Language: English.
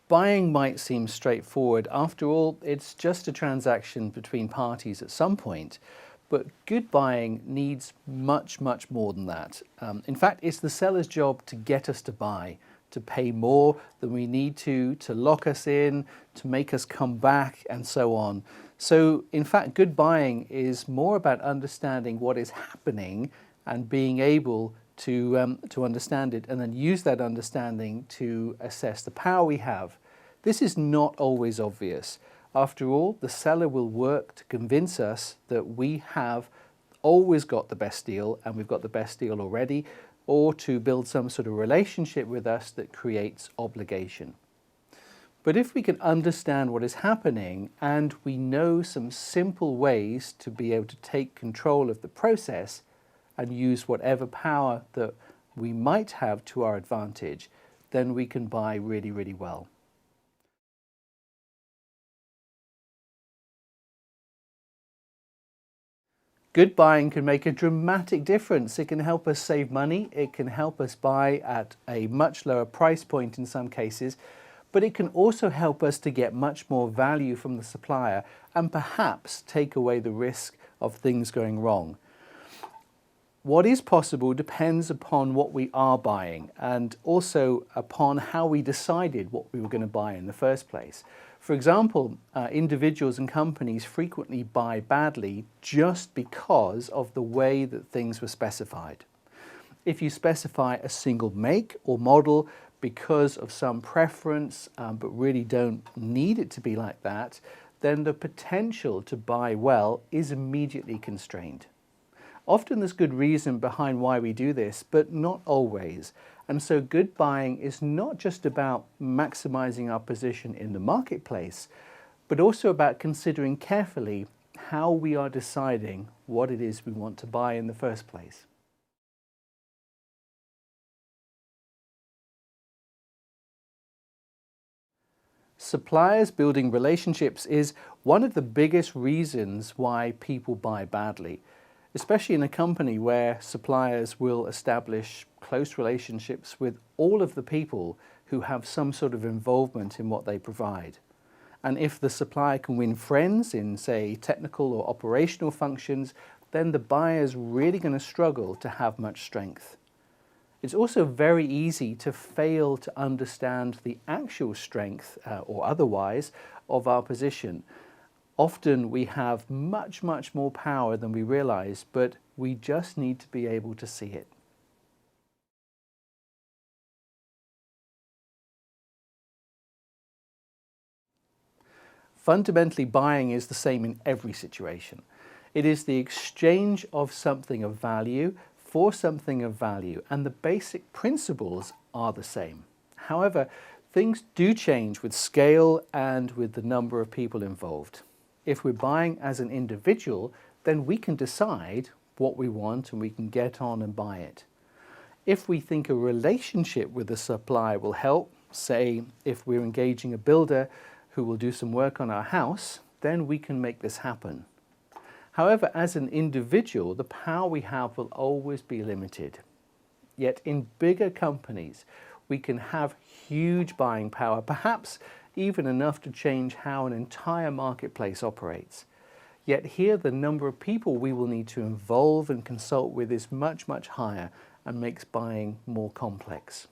Buying might seem straightforward. After all, it's just a transaction between parties at some point. But good buying needs much, much more than that. In fact, it's the seller's job to get us to buy, to pay more than we need to lock us in, to make us come back, and so on. So, in fact, good buying is more about understanding what is happening and being able to understand it, and then use that understanding to assess the power we have. This is not always obvious. After all, the seller will work to convince us that we have always got the best deal and we've got the best deal already, or to build some sort of relationship with us that creates obligation. But if we can understand what is happening and we know some simple ways to be able to take control of the process and use whatever power that we might have to our advantage, then we can buy really, really well. Good buying can make a dramatic difference. It can help us save money, it can help us buy at a much lower price point in some cases, but it can also help us to get much more value from the supplier and perhaps take away the risk of things going wrong. What is possible depends upon what we are buying and also upon how we decided what we were going to buy in the first place. For example, individuals and companies frequently buy badly just because of the way that things were specified. If you specify a single make or model because of some preference, but really don't need it to be like that, then the potential to buy well is immediately constrained. Often there's good reason behind why we do this, but not always. And so good buying is not just about maximizing our position in the marketplace, but also about considering carefully how we are deciding what it is we want to buy in the first place. Suppliers building relationships is one of the biggest reasons why people buy badly, especially in a company where suppliers will establish close relationships with all of the people who have some sort of involvement in what they provide. And if the supplier can win friends in, say, technical or operational functions, then the buyer's really going to struggle to have much strength. It's also very easy to fail to understand the actual strength or otherwise of our position. Often we have much, much more power than we realize, but we just need to be able to see it. Fundamentally, buying is the same in every situation. It is the exchange of something of value for something of value, and the basic principles are the same. However, things do change with scale and with the number of people involved. If we're buying as an individual, then we can decide what we want and we can get on and buy it. If we think a relationship with a supplier will help, say if we're engaging a builder who will do some work on our house, then we can make this happen. However, as an individual, the power we have will always be limited. Yet in bigger companies, we can have huge buying power, perhaps even enough to change how an entire marketplace operates. Yet here the number of people we will need to involve and consult with is much, much higher and makes buying more complex.